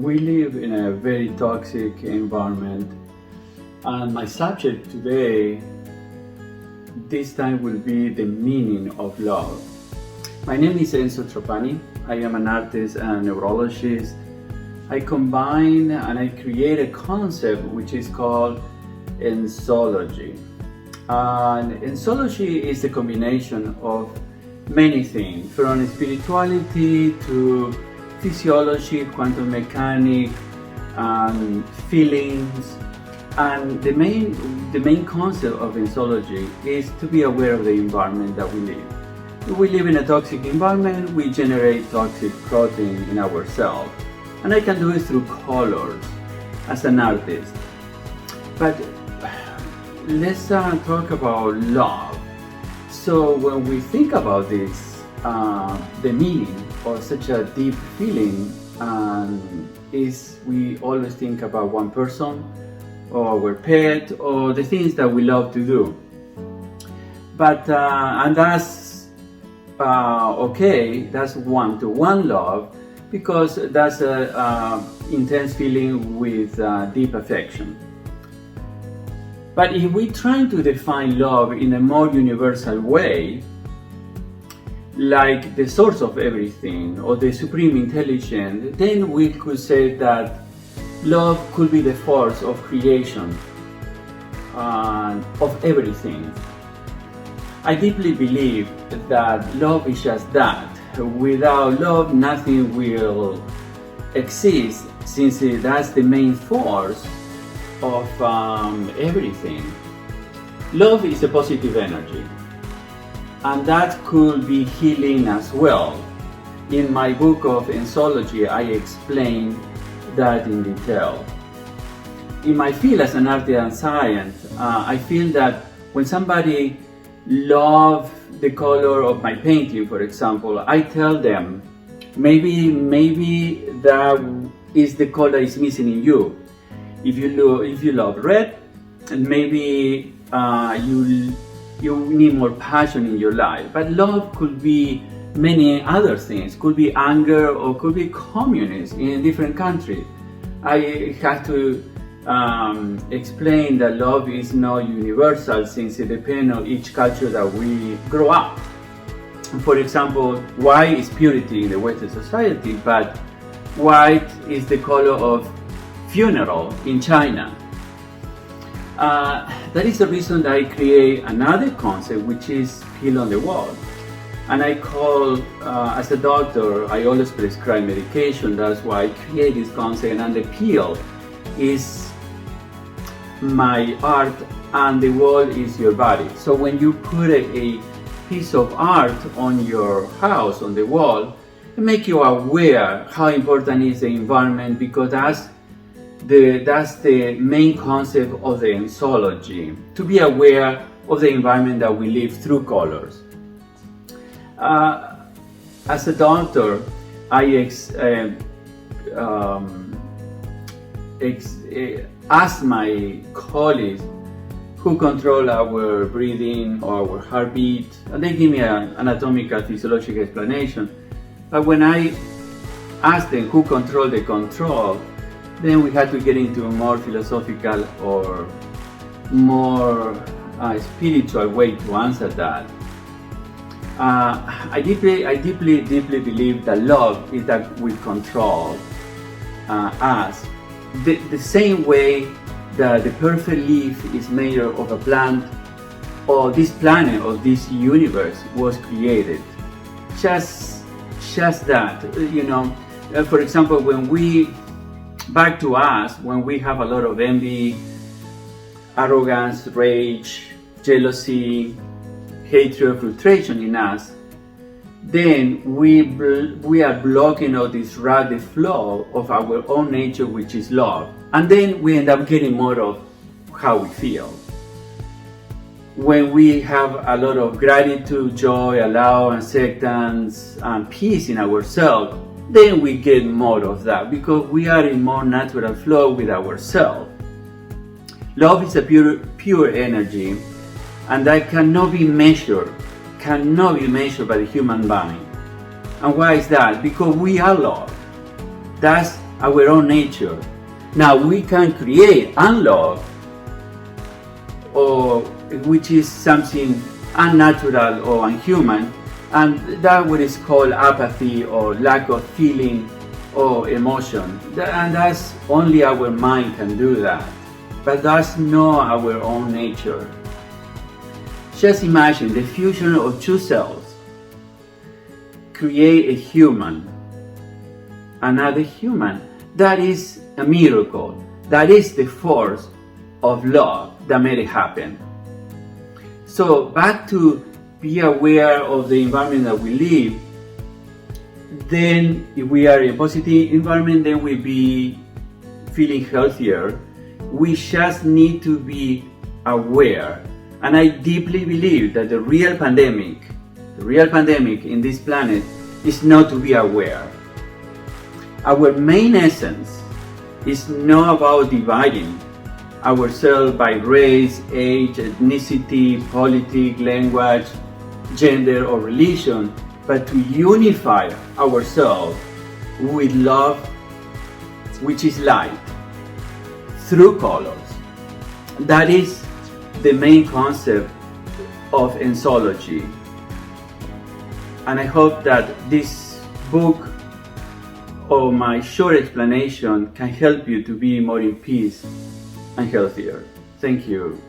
We live in a very toxic environment, and my subject today, this time, will be the meaning of love. My name is Enzology. I am an artist and neurologist. I combine and I create a concept which is called Enzology. And Enzology is a combination of many things, from spirituality to physiology, quantum mechanics, and feelings. And the main concept of Enzology is to be aware of the environment that we live. If we live in a toxic environment, we generate toxic protein in our cells. And I can do it through colors as an artist. But let's talk about love. So when we think about this, the meaning of such a deep feeling is we always think about one person or our pet or the things that we love to do. But and that's okay. That's one-to-one love, because that's a intense feeling with deep affection. But if we try to define love in a more universal way, like the source of everything or the supreme intelligence, then we could say that love could be the force of creation of everything. I deeply believe that love is just that. Without love, nothing will exist, since that's the main force of everything. Love is a positive energy, and that could be healing as well. In my book of Enzology, I explain that in detail. In my field as an artist and scientist, I feel that when somebody loves the color of my painting, for example, I tell them, maybe that is the color is missing in you. If you love red, and maybe you need more passion in your life. But love could be many other things. Could be anger, or could be communism in a different country. I have to explain that love is not universal, since it depends on each culture that we grow up. For example, white is purity in the Western society, but white is the color of funeral in China. That is the reason that I create another concept, which is pill on the wall. And I call, as a doctor, I always prescribe medication. That's why I create this concept. And the pill is my art, and the wall is your body. So when you put a piece of art on your house, on the wall, it makes you aware how important is the environment, because that's the main concept of the Enzology, to be aware of the environment that we live through colors. As a doctor, I ask my colleagues who control our breathing or our heartbeat, and they give me an anatomical physiological explanation. But when I ask them who control the control, then we had to get into a more philosophical or more spiritual way to answer that. I deeply believe that love is that we control us. The same way that the perfect leaf is made of a plant, or this planet or this universe was created. Just that, for example, when we have a lot of envy, arrogance, rage, jealousy, hatred, frustration in us, then we are blocking out the flow of our own nature, which is love. And then we end up getting more of how we feel. When we have a lot of gratitude, joy, love, acceptance, and peace in ourselves, then we get more of that, because we are in more natural flow with ourselves. Love is a pure energy, and that cannot be measured by the human mind. And why is that? Because we are love. That's our own nature. Now we can create unlove, or which is something unnatural or unhuman, and that what is called apathy or lack of feeling or emotion. And that's only our mind can do that, but that's not our own nature. Just imagine the fusion of two cells create a human, another human. That is a miracle. That is the force of love that made it happen. So back to be aware of the environment that we live. Then if we are in a positive environment, then we'll be feeling healthier. We just need to be aware. And I deeply believe that the real pandemic in this planet is not to be aware. Our main essence is not about dividing ourselves by race, age, ethnicity, politics, language, gender, or religion, but to unify ourselves with love, which is light, through colors. That is the main concept of Enzology. And I hope that this book or my short explanation can help you to be more in peace and healthier. Thank you.